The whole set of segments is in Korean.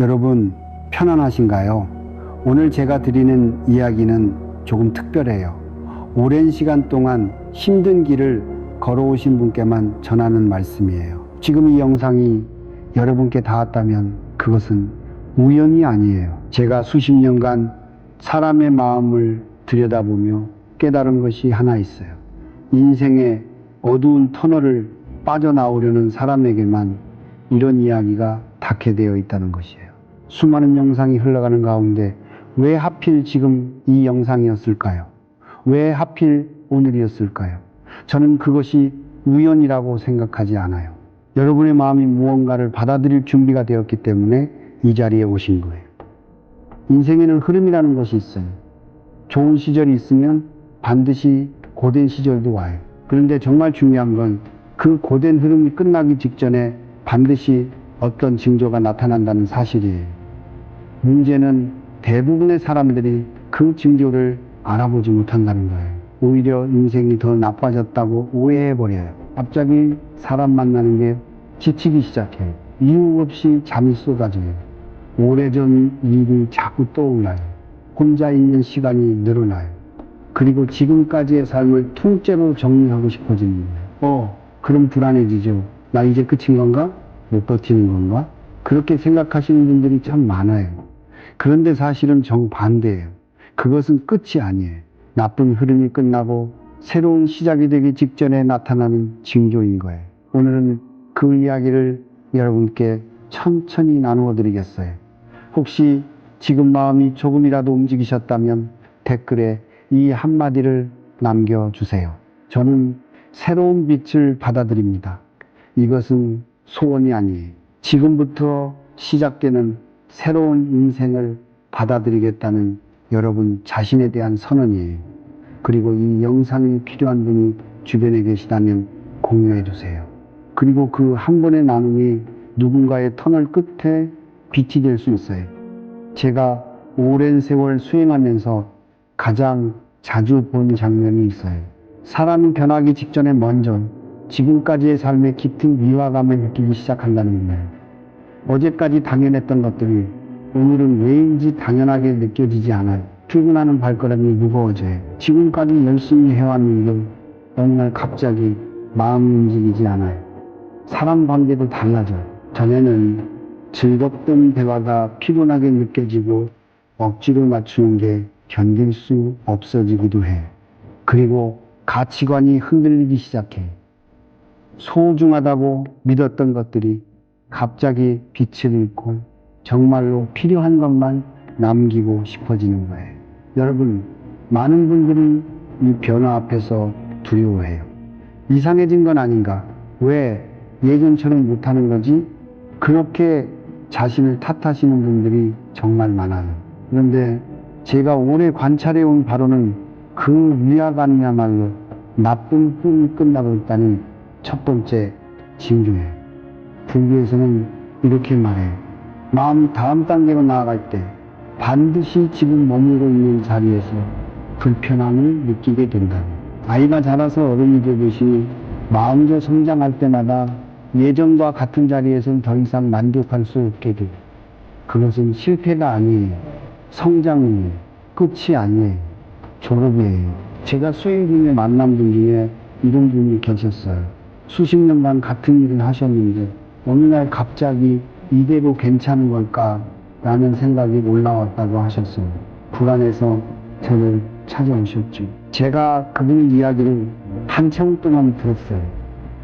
여러분 편안하신가요? 오늘 제가 드리는 이야기는 조금 특별해요. 오랜 시간 동안 힘든 길을 걸어오신 분께만 전하는 말씀이에요. 지금 이 영상이 여러분께 닿았다면 그것은 우연이 아니에요. 제가 수십 년간 사람의 마음을 들여다보며 깨달은 것이 하나 있어요. 인생의 어두운 터널을 빠져나오려는 사람에게만 이런 이야기가 닿게 되어 있다는 것이에요. 수많은 영상이 흘러가는 가운데 왜 하필 지금 이 영상이었을까요? 왜 하필 오늘이었을까요? 저는 그것이 우연이라고 생각하지 않아요. 여러분의 마음이 무언가를 받아들일 준비가 되었기 때문에 이 자리에 오신 거예요. 인생에는 흐름이라는 것이 있어요. 좋은 시절이 있으면 반드시 고된 시절도 와요. 그런데 정말 중요한 건 그 고된 흐름이 끝나기 직전에 반드시 어떤 징조가 나타난다는 사실이에요. 문제는 대부분의 사람들이 그 징조를 알아보지 못한다는 거예요. 오히려 인생이 더 나빠졌다고 오해해버려요. 갑자기 사람 만나는 게 지치기 시작해요. 이유 없이 잠이 쏟아져요. 오래전 일이 자꾸 떠올라요. 혼자 있는 시간이 늘어나요. 그리고 지금까지의 삶을 통째로 정리하고 싶어지는 거예요. 그럼 불안해지죠. 나 이제 끝인 건가? 못 버티는 건가? 그렇게 생각하시는 분들이 참 많아요. 그런데 사실은 정반대예요. 그것은 끝이 아니에요. 나쁜 흐름이 끝나고 새로운 시작이 되기 직전에 나타나는 징조인 거예요. 오늘은 그 이야기를 여러분께 천천히 나누어 드리겠어요. 혹시 지금 마음이 조금이라도 움직이셨다면 댓글에 이 한마디를 남겨주세요. 저는 새로운 빛을 받아들입니다. 이것은 소원이 아니에요. 지금부터 시작되는 새로운 인생을 받아들이겠다는 여러분 자신에 대한 선언이에요. 그리고 이 영상이 필요한 분이 주변에 계시다면 공유해 주세요. 그리고 그 한 번의 나눔이 누군가의 터널 끝에 빛이 될 수 있어요. 제가 오랜 세월 수행하면서 가장 자주 본 장면이 있어요. 사람이 변하기 직전에 먼저 지금까지의 삶에 깊은 위화감을 느끼기 시작한다는 거예요. 어제까지 당연했던 것들이 오늘은 왜인지 당연하게 느껴지지 않아요. 출근하는 발걸음이 무거워져요. 지금까지 열심히 해왔는데 어느 날 갑자기 마음이 움직이지 않아요. 사람 관계도 달라져요. 전에는 즐겁던 대화가 피곤하게 느껴지고 억지로 맞추는 게 견딜 수 없어지기도 해요. 그리고 가치관이 흔들리기 시작해. 소중하다고 믿었던 것들이 갑자기 빛을 잃고 정말로 필요한 것만 남기고 싶어지는 거예요. 여러분, 많은 분들이 이 변화 앞에서 두려워해요. 이상해진 건 아닌가? 왜 예전처럼 못하는 거지? 그렇게 자신을 탓하시는 분들이 정말 많아요. 그런데 제가 오래 관찰해온 바로는 그 위화감이야말로 나쁜 흐름이 끝나고 있다는 첫 번째 징조예요. 불교에서는 이렇게 말해요. 마음이 다음 단계로 나아갈 때 반드시 지금 머물고 있는 자리에서 불편함을 느끼게 된다. 아이가 자라서 어른이 되듯이 마음도 성장할 때마다 예전과 같은 자리에서는 더 이상 만족할 수 없게 돼요. 그것은 실패가 아니에요. 성장이에요. 끝이 아니에요. 졸업이에요. 제가 수행 중에 만난 분 중에 이런 분이 계셨어요. 수십 년간 같은 일을 하셨는데 어느 날 갑자기 이대로 괜찮은 걸까? 라는 생각이 올라왔다고 하셨어요. 불안해서 저를 찾아오셨죠. 제가 그분 이야기를 한참 동안 들었어요.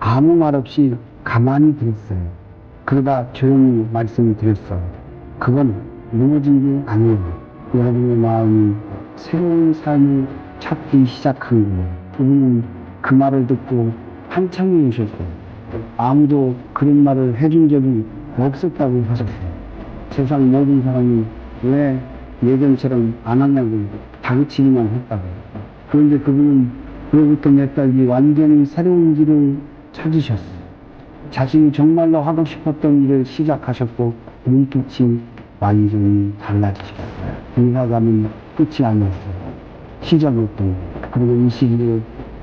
아무 말 없이 가만히 들었어요. 그러다 조용히 말씀을 드렸어요. 그건 무너진 게 아니에요. 여러분의 마음이 새로운 삶을 찾기 시작한 거예요. 그분은 그 말을 듣고 한참 우셨어요. 아무도 그런 말을 해준 적이 없었다고 하셨어요. 세상 모든 사람이 왜 예전처럼 안 하냐고 다그치기만 했다고. 그런데 그분은 그로부터 몇 달 뒤 완전히 새로운 길을 찾으셨어요. 자신이 정말로 하고 싶었던 일을 시작하셨고 눈빛이 완전히 달라지셨어요. 위화감은 끝이 아니었어요. 시작이었던. 그리고 이 시기에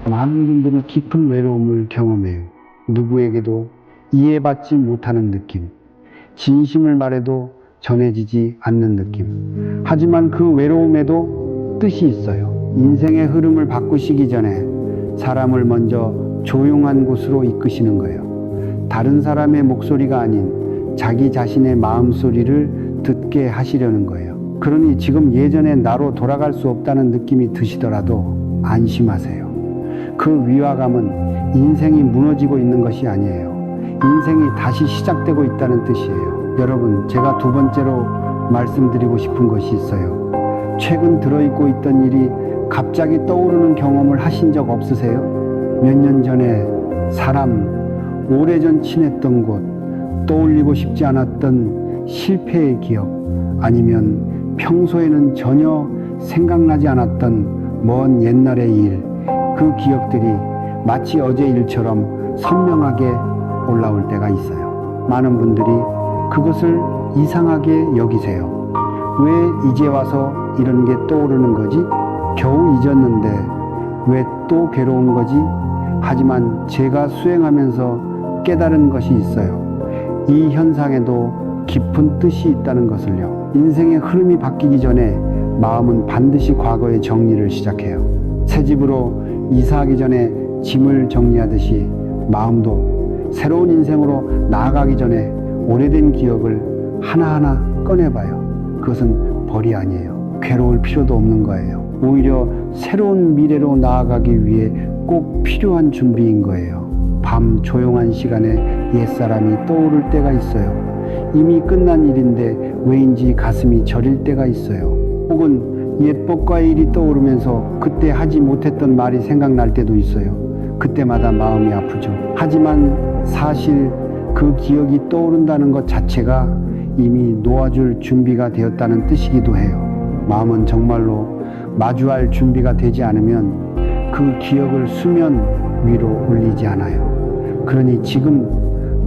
많은 분들은 깊은 외로움을 경험해요. 누구에게도 이해받지 못하는 느낌. 진심을 말해도 전해지지 않는 느낌. 하지만 그 외로움에도 뜻이 있어요. 인생의 흐름을 바꾸시기 전에 사람을 먼저 조용한 곳으로 이끄시는 거예요. 다른 사람의 목소리가 아닌 자기 자신의 마음소리를 듣게 하시려는 거예요. 그러니 지금 예전의 나로 돌아갈 수 없다는 느낌이 드시더라도 안심하세요. 그 위화감은 인생이 무너지고 있는 것이 아니에요. 인생이 다시 시작되고 있다는 뜻이에요. 여러분, 제가 두 번째로 말씀드리고 싶은 것이 있어요. 최근 들어있고 있던 일이 갑자기 떠오르는 경험을 하신 적 없으세요? 몇 년 전에 사람, 오래전 친했던 곳, 떠올리고 싶지 않았던 실패의 기억, 아니면 평소에는 전혀 생각나지 않았던 먼 옛날의 일, 그 기억들이 마치 어제 일처럼 선명하게 올라올 때가 있어요. 많은 분들이 그것을 이상하게 여기세요. 왜 이제 와서 이런 게 떠오르는 거지? 겨우 잊었는데 왜 또 괴로운 거지? 하지만 제가 수행하면서 깨달은 것이 있어요. 이 현상에도 깊은 뜻이 있다는 것을요. 인생의 흐름이 바뀌기 전에 마음은 반드시 과거의 정리를 시작해요. 새 집으로 이사하기 전에 짐을 정리하듯이 마음도 새로운 인생으로 나아가기 전에 오래된 기억을 하나하나 꺼내봐요. 그것은 벌이 아니에요. 괴로울 필요도 없는 거예요. 오히려 새로운 미래로 나아가기 위해 꼭 필요한 준비인 거예요. 밤 조용한 시간에 옛사람이 떠오를 때가 있어요. 이미 끝난 일인데 왜인지 가슴이 저릴 때가 있어요. 혹은 옛 법과의 일이 떠오르면서 그때 하지 못했던 말이 생각날 때도 있어요. 그때마다 마음이 아프죠. 하지만 사실 그 기억이 떠오른다는 것 자체가 이미 놓아줄 준비가 되었다는 뜻이기도 해요. 마음은 정말로 마주할 준비가 되지 않으면 그 기억을 수면 위로 올리지 않아요. 그러니 지금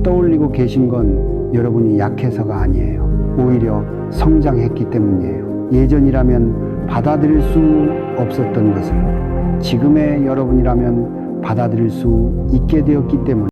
떠올리고 계신 건 여러분이 약해서가 아니에요. 오히려 성장했기 때문이에요. 예전이라면 받아들일 수 없었던 것을 지금의 여러분이라면 받아들일 수 있게 되었기 때문에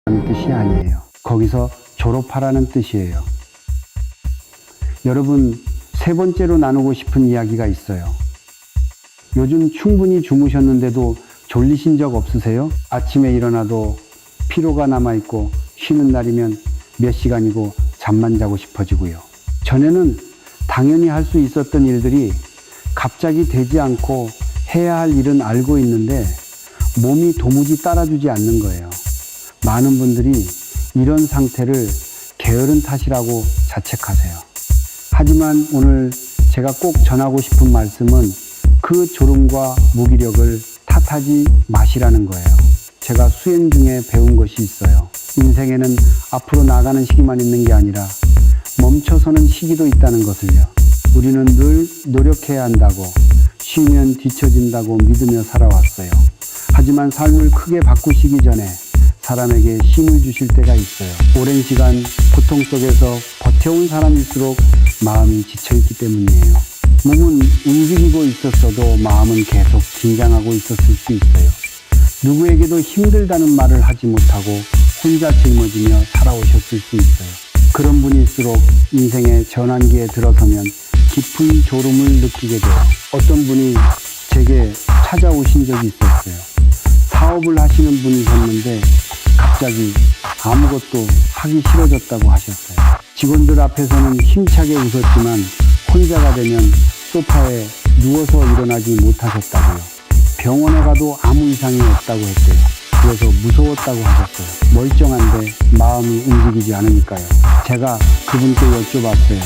하는 뜻이 아니에요. 거기서 졸업하라는 뜻이에요. 여러분, 세 번째로 나누고 싶은 이야기가 있어요. 요즘 충분히 주무셨는데도 졸리신 적 없으세요? 아침에 일어나도 피로가 남아있고 쉬는 날이면 몇 시간이고 잠만 자고 싶어지고요. 전에는 당연히 할 수 있었던 일들이 갑자기 되지 않고 해야 할 일은 알고 있는데 몸이 도무지 따라주지 않는 거예요. 많은 분들이 이런 상태를 게으른 탓이라고 자책하세요. 하지만 오늘 제가 꼭 전하고 싶은 말씀은 그 졸음과 무기력을 탓하지 마시라는 거예요. 제가 수행 중에 배운 것이 있어요. 인생에는 앞으로 나가는 시기만 있는 게 아니라 멈춰서는 시기도 있다는 것을요. 우리는 늘 노력해야 한다고, 쉬면 뒤처진다고 믿으며 살아왔어요. 하지만 삶을 크게 바꾸시기 전에 사람에게 힘을 주실 때가 있어요. 오랜 시간 고통 속에서 버텨온 사람일수록 마음이 지쳐있기 때문이에요. 몸은 움직이고 있었어도 마음은 계속 긴장하고 있었을 수 있어요. 누구에게도 힘들다는 말을 하지 못하고 혼자 짊어지며 살아오셨을 수 있어요. 그런 분일수록 인생의 전환기에 들어서면 깊은 졸음을 느끼게 돼요. 어떤 분이 제게 찾아오신 적이 있었어요. 사업을 하시는 분이셨는데 갑자기 아무것도 하기 싫어졌다고 하셨어요. 직원들 앞에서는 힘차게 웃었지만 혼자가 되면 소파에 누워서 일어나지 못하셨다고요. 병원에 가도 아무 이상이 없다고 했대요. 그래서 무서웠다고 하셨어요. 멀쩡한데 마음이 움직이지 않으니까요. 제가 그분께 여쭤봤어요.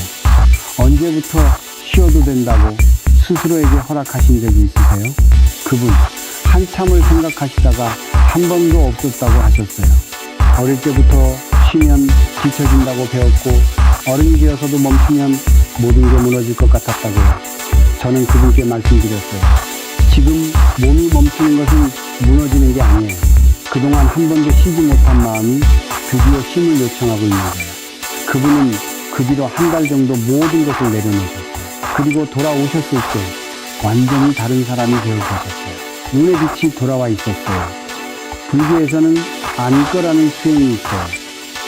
언제부터 쉬어도 된다고 스스로에게 허락하신 적이 있으세요? 그분 한참을 생각하시다가 한 번도 없었다고 하셨어요. 어릴 때부터 쉬면 뒤처진다고 배웠고 어른이 되어서도 멈추면 모든 게 무너질 것 같았다고요. 저는 그분께 말씀드렸어요. 지금 몸이 멈추는 것은 무너지는 게 아니에요. 그동안 한 번도 쉬지 못한 마음이 드디어 힘을 요청하고 있는 거예요. 그분은 그 뒤로 한 달 정도 모든 것을 내려놓으셨어요. 그리고 돌아오셨을 때 완전히 다른 사람이 되어 계셨어요. 눈의 빛이 돌아와 있었어요. 불교에서는 안거라는 수행이 있어요.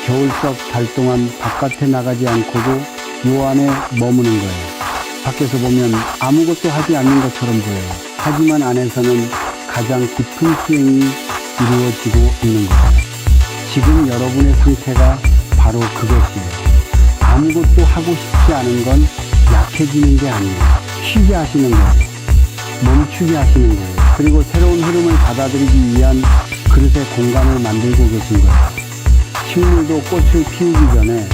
겨울석 달 동안 바깥에 나가지 않고도 요 안에 머무는 거예요. 밖에서 보면 아무것도 하지 않는 것처럼 보여요. 하지만 안에서는 가장 깊은 수행이 이루어지고 있는 거예요. 지금 여러분의 상태가 바로 그것이에요. 아무것도 하고 싶지 않은 건 약해지는 게 아니에요. 쉬게 하시는 거예요. 멈추게 하시는 거예요. 그리고 새로운 흐름을 받아들이기 위한 그릇의 공간을 만들고 계신 거예요. 식물도 꽃을 피우기 전에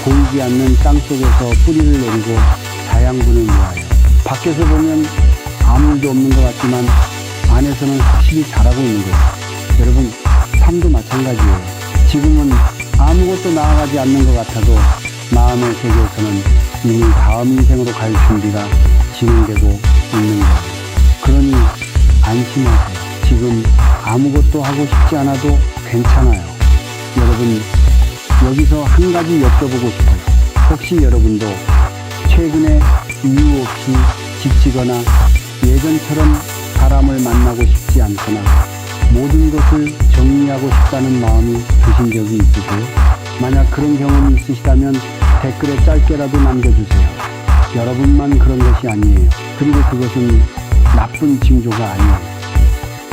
보이지 않는 땅 속에서 뿌리를 내리고 자양분을 모아요. 밖에서 보면 아무 일도 없는 것 같지만 안에서는 확실히 자라고 있는 거예요. 여러분, 삶도 마찬가지예요. 지금은 아무것도 나아가지 않는 것 같아도 마음의 세계에서는 이미 다음 인생으로 갈 준비가 진행되고 있는 거예요. 그러니 안심하세요. 지금 아무것도 하고 싶지 않아도 괜찮아요. 여러분, 여기서 한 가지 여쭤보고 싶어요. 혹시 여러분도 최근에 이유 없이 지치거나 예전처럼 사람을 만나고 싶지 않거나 모든 것을 정리하고 싶다는 마음이 드신 적이 있으세요? 만약 그런 경험이 있으시다면 댓글에 짧게라도 남겨주세요. 여러분만 그런 것이 아니에요. 그리고 그것은 나쁜 징조가 아니에요.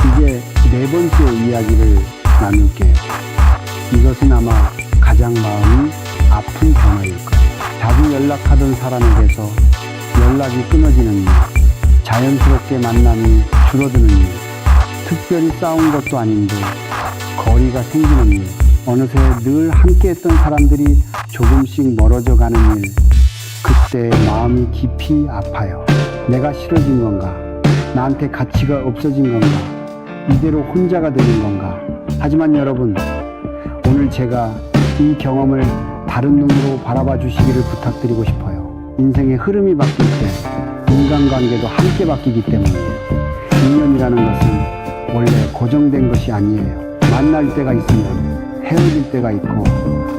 이제 네 번째 이야기를 나눌게요. 이것은 아마 가장 마음이 아픈 변화일 거예요. 자주 연락하던 사람에게서 연락이 끊어지는 일, 자연스럽게 만남이 줄어드는 일, 특별히 싸운 것도 아닌데 거리가 생기는 일, 어느새 늘 함께했던 사람들이 조금씩 멀어져 가는 일, 그때 마음이 깊이 아파요. 내가 싫어진 건가? 나한테 가치가 없어진 건가? 이대로 혼자가 되는 건가? 하지만 여러분, 오늘 제가 이 경험을 다른 눈으로 바라봐 주시기를 부탁드리고 싶어요. 인생의 흐름이 바뀔 때 인간관계도 함께 바뀌기 때문이에요. 인연이라는 것은 원래 고정된 것이 아니에요. 만날 때가 있으면 헤어질 때가 있고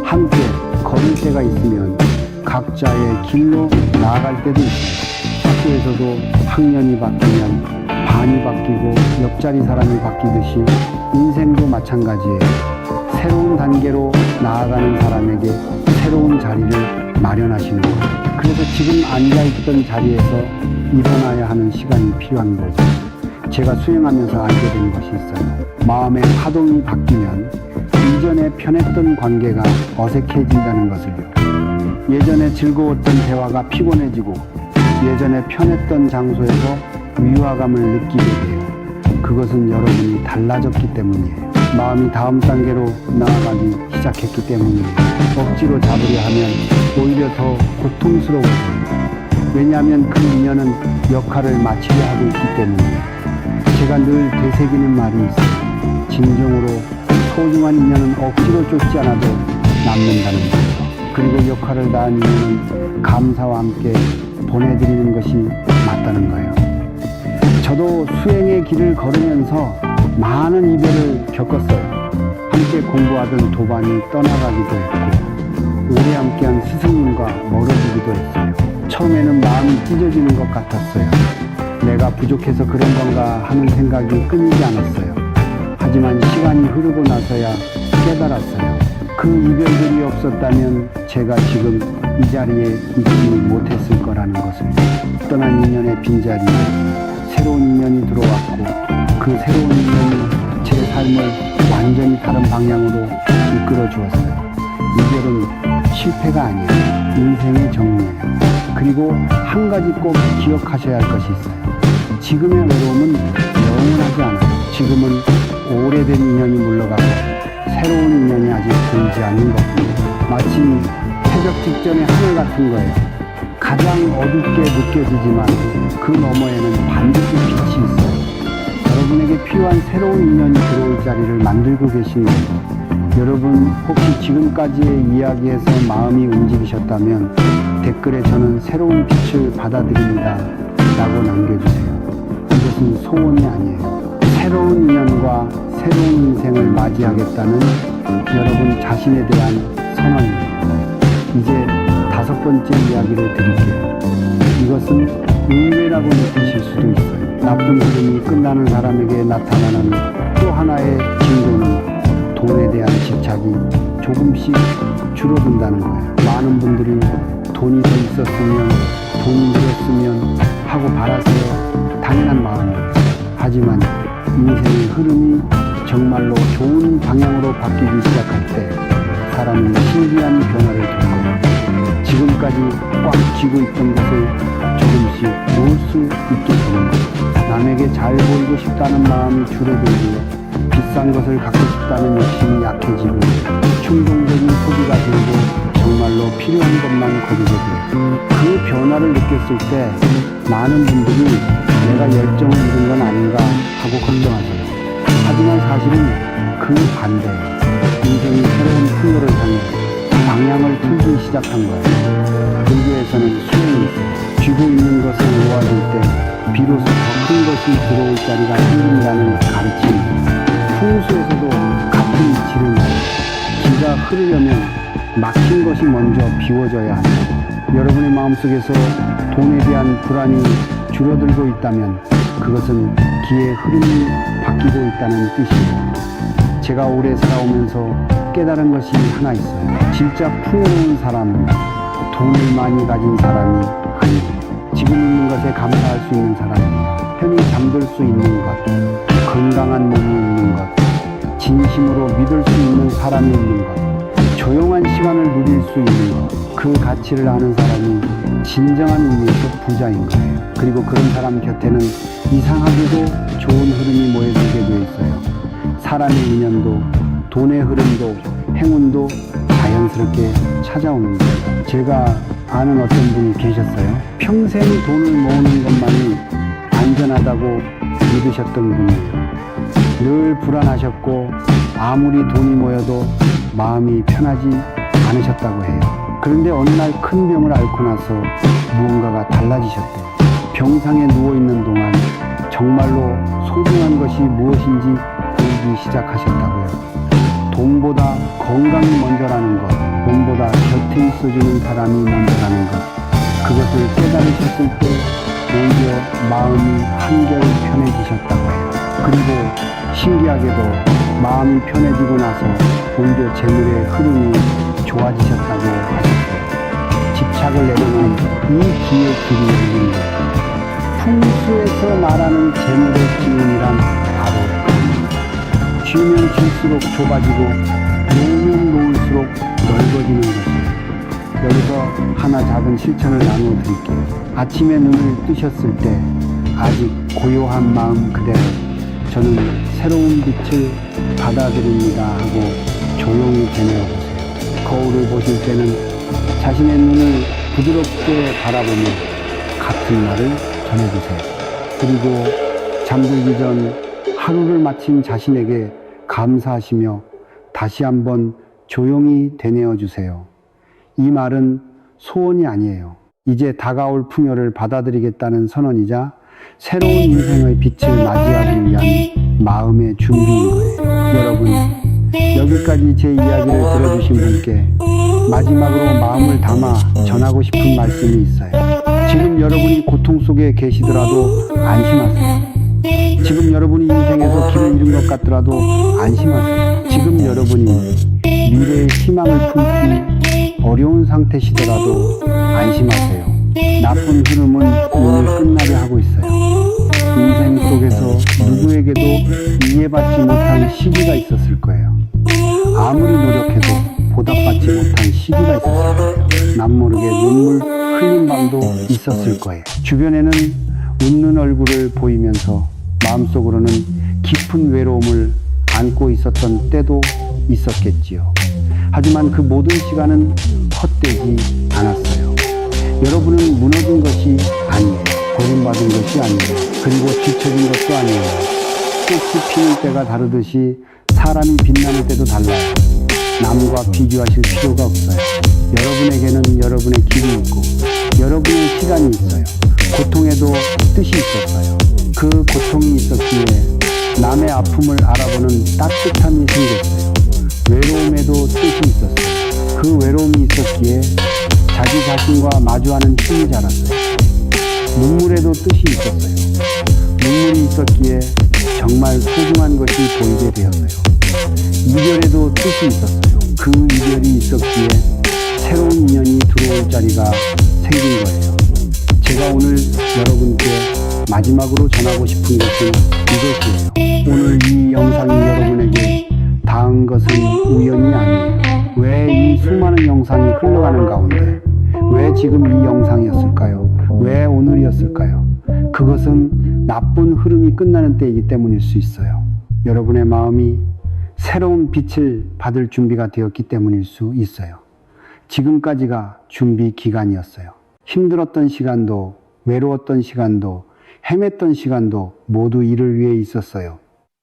함께 걸을 때가 있으면 각자의 길로 나아갈 때도 있어요. 학교에서도 학년이 바뀌면 반이 바뀌고 옆자리 사람이 바뀌듯이 인생도 마찬가지예요. 새로운 단계로 나아가는 사람에게 새로운 자리를 마련하시는 거예요. 그래서 지금 앉아있던 자리에서 일어나야 하는 시간이 필요한 거죠. 제가 수행하면서 알게 된 것이 있어요. 마음의 파동이 바뀌면 이전에 편했던 관계가 어색해진다는 것을요. 예전에 즐거웠던 대화가 피곤해지고 예전에 편했던 장소에서 위화감을 느끼게 돼요. 그것은 여러분이 달라졌기 때문이에요. 마음이 다음 단계로 나아가기 시작했기 때문이에요. 억지로 잡으려 하면 오히려 더 고통스러워져요. 왜냐하면 그 인연은 역할을 마치려 하고 있기 때문에. 제가 늘 되새기는 말이 있어요. 진정으로 소중한 인연은 억지로 쫓지 않아도 남는다는 거죠. 그리고 역할을 다한 인연은 감사와 함께 보내드리는 것이 맞다는 거예요. 저도 수행의 길을 걸으면서 많은 이별을 겪었어요. 함께 공부하던 도반이 떠나가기도 했고, 오래 함께한 스승님과 멀어지기도 했어요. 처음에는 마음이 찢어지는 것 같았어요. 내가 부족해서 그런 건가 하는 생각이 끊이지 않았어요. 하지만 시간이 흐르고 나서야 깨달았어요. 그 이별들이 없었다면 제가 지금 이 자리에 있지 못했을 거라는 것을. 떠난 인연의 빈자리에 새로운 인연이 들어왔고, 그 새로운 인연이 제 삶을 완전히 다른 방향으로 이끌어 주었어요. 이별은 실패가 아니에요. 인생의 정리예요. 그리고 한 가지 꼭 기억하셔야 할 것이 있어요. 지금의 외로움은 영원하지 않아요. 지금은 오래된 인연이 물러가고 새로운 인연이 아직 보이지 않는 것뿐이에요. 마치 새벽 직전의 하늘 같은 거예요. 가장 어둡게 느껴지지만 그 너머에는 반드시 빛이 있어요. 여러분에게 필요한 새로운 인연이 들어올 자리를 만들고 계신 거예요. 여러분 혹시 지금까지의 이야기에서 마음이 움직이셨다면 댓글에 저는 새로운 빛을 받아들입니다 라고 남겨주세요. 이것은 소원이 아니에요. 새로운 인연과 새로운 인생을 맞이하겠다는 여러분 자신에 대한 선언입니다. 이제 5번째 이야기를 드릴게요. 이것은 의외라고 느끼실 수도 있어요. 나쁜 흐름이 끝나는 사람에게 나타나는 또 하나의 징조는 돈에 대한 집착이 조금씩 줄어든다는 거예요. 많은 분들이 돈이 더 있었으면, 돈이 늘었으면 하고 바라세요. 당연한 마음이에요. 하지만 인생의 흐름이 정말로 좋은 방향으로 바뀌기 시작할 때 사람은 신기한 변화를 겪어요. 지금까지 꽉 쥐고 있던 것을 조금씩 놓을 수 있게 되는 거예요. 남에게 잘 보이고 싶다는 마음이 줄어들고 비싼 것을 갖고 싶다는 욕심이 약해지고 충동적인 소비가 들고 정말로 필요한 것만 고르게 돼요. 그 변화를 느꼈을 때 많은 분들이 내가 열정을 잃은 건 아닌가 하고 걱정하세요. 하지만 사실은 그 반대예요. 인생이 새로운 풍요를 향해 방향을 틀기 시작한 거예요. 불교에서는 수행이 있어요. 쥐고 있는 것을 놓아줄 때 비로소 더 큰 것이 들어올 자리가 생긴다는 가르침입니다. 풍수에서도 같은 이치를 말해요. 기가 흐르려면 막힌 것이 먼저 비워져야 합니다. 여러분의 마음속에서 돈에 대한 불안이 줄어들고 있다면 그것은 기의 흐름이 바뀌고 있다는 뜻이에요. 제가 오래 살아오면서 깨달은 것이 하나 있어요. 진짜 풍요로운 사람은 돈을 많이 가진 사람이 아니에요. 지금 있는 것에 감사할 수 있는 사람이에요. 편히 잠들 수 있는 것, 건강한 몸이 있는 것, 진심으로 믿을 수 있는 사람이 있는 것, 조용한 시간을 누릴 수 있는 것, 그 가치를 아는 사람이 진정한 의미에서 부자인 거예요. 그리고 그런 사람 곁에는 이상하게도 좋은 흐름이 모여들게 되어 있어요. 사람의 인연도, 돈의 흐름도, 행운도 자연스럽게 찾아오는 거예요. 제가 아는 어떤 분이 계셨어요. 평생 돈을 모으는 것만이 안전하다고 믿으셨던 분이에요. 늘 불안하셨고 아무리 돈이 모여도 마음이 편하지 않으셨다고 해요. 그런데 어느 날 큰 병을 앓고 나서 무언가가 달라지셨대요. 병상에 누워있는 동안 정말로 소중한 것이 무엇인지 보이기 시작하셨다고요. 돈보다 건강이 먼저라는 것, 돈보다 곁에 있어주는 사람이 먼저라는 것, 그것을 깨달으셨을 때 오히려 마음이 한결 편해지셨다고 해요. 그리고 신기하게도 마음이 편해지고 나서 오히려 재물의 흐름이 좋아지셨다고 하셨어요. 집착을 내려놓은 이 기의 길이 열린 거예요. 풍수에서 말하는 재물의 기운이란 바로 쥐면 쥐수록 좁아지고 놓으면 놓을수록 넓어지는 것이에요. 여기서 하나 작은 실천을 나누어 드릴게요. 아침에 눈을 뜨셨을 때 아직 고요한 마음 그대로 저는 새로운 빛을 받아들입니다 하고 조용히 되뇌어 보세요. 거울을 보실 때는 자신의 눈을 부드럽게 바라보며 같은 말을 전해주세요. 그리고 잠들기 전 하루를 마친 자신에게 감사하시며 다시 한번 조용히 되뇌어 주세요. 이 말은 소원이 아니에요. 이제 다가올 풍요를 받아들이겠다는 선언이자 새로운 인생의 빛을 맞이하기 위한 마음의 준비인 거예요. 여러분, 여기까지 제 이야기를 들어주신 분께 마지막으로 마음을 담아 전하고 싶은 말씀이 있어요. 지금 여러분이 고통 속에 계시더라도 안심하세요. 지금 여러분이 인생에서 길을 잃은 것 같더라도 안심하세요. 지금 여러분이 미래의 희망을 품기 어려운 상태시더라도 안심하세요. 나쁜 흐름은 오늘 끝나려 하고 있어요. 인생 속에서 누구에게도 이해받지 못한 시기가 있었을 거예요. 아무리 노력해도 보답받지 못한 시기가 있었을 거예요. 남모르게 눈물 흘린 밤도 있었을 거예요. 주변에는 웃는 얼굴을 보이면서 마음속으로는 깊은 외로움을 안고 있었던 때도 있었겠지요. 하지만 그 모든 시간은 헛되지 않았어요. 여러분은 무너진 것이 아니에요. 버림받은 것이 아니에요. 그리고 뒤처진 것도 아니에요. 꽃이 피는 때가 다르듯이 사람이 빛나는 때도 달라요. 남과 비교하실 필요가 없어요. 여러분에게는 여러분의 길이 있고 여러분의 시간이 있어요. 고통에도 뜻이 있었어요. 그 고통이 있었기에 남의 아픔을 알아보는 따뜻함이 생겼어요. 외로움에도 뜻이 있었어요. 그 외로움이 있었기에 자기 자신과 마주하는 힘이 자랐어요. 눈물에도 뜻이 있었어요. 눈물이 있었기에 정말 소중한 것이 보이게 되었어요. 이별에도 뜻이 있었어요. 그 이별이 있었기에 새로운 인연이 들어올 자리가 생긴 거예요. 제가 오늘 여러분께 마지막으로 전하고 싶은 것은 이것이에요. 오늘 이 영상이 여러분에게 닿은 것은 우연이 아니에요. 왜 이 수많은 영상이 흘러가는 가운데 왜 지금 이 영상이었을까요? 왜 오늘이었을까요? 그것은 나쁜 흐름이 끝나는 때이기 때문일 수 있어요. 여러분의 마음이 새로운 빛을 받을 준비가 되었기 때문일 수 있어요. 지금까지가 준비 기간이었어요. 힘들었던 시간도, 외로웠던 시간도, 헤맸던 시간도 모두 이를 위해 있었어요.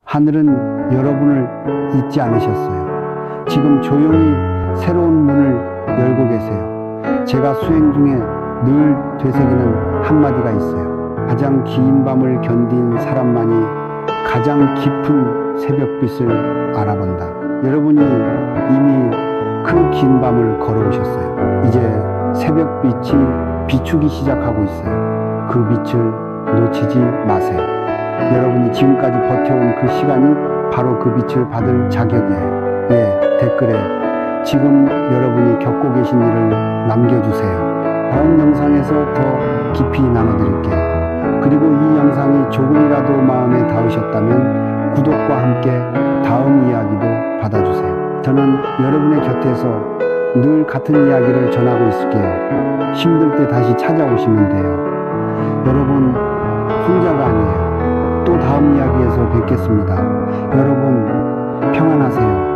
하늘은 여러분을 잊지 않으셨어요. 지금 조용히 새로운 문을 열고 계세요. 제가 수행 중에 늘 되새기는 한마디가 있어요. 가장 긴 밤을 견딘 사람만이 가장 깊은 새벽빛을 알아본다. 여러분이 이미 그 긴 밤을 걸어오셨어요. 이제 새벽빛이 비추기 시작하고 있어요. 그 빛을 놓치지 마세요. 여러분이 지금까지 버텨온 그 시간이 바로 그 빛을 받을 자격이에요. 댓글에 지금 여러분이 겪고 계신 일을 남겨주세요. 다음 영상에서 더 깊이 나눠드릴게요. 그리고 이 영상이 조금이라도 마음에 닿으셨다면 구독과 함께 다음 이야기도 받아주세요. 저는 여러분의 곁에서 늘 같은 이야기를 전하고 있을게요. 힘들 때 다시 찾아오시면 돼요. 여러분 혼자가 아니에요. 또 다음 이야기에서 뵙겠습니다. 여러분 평안하세요.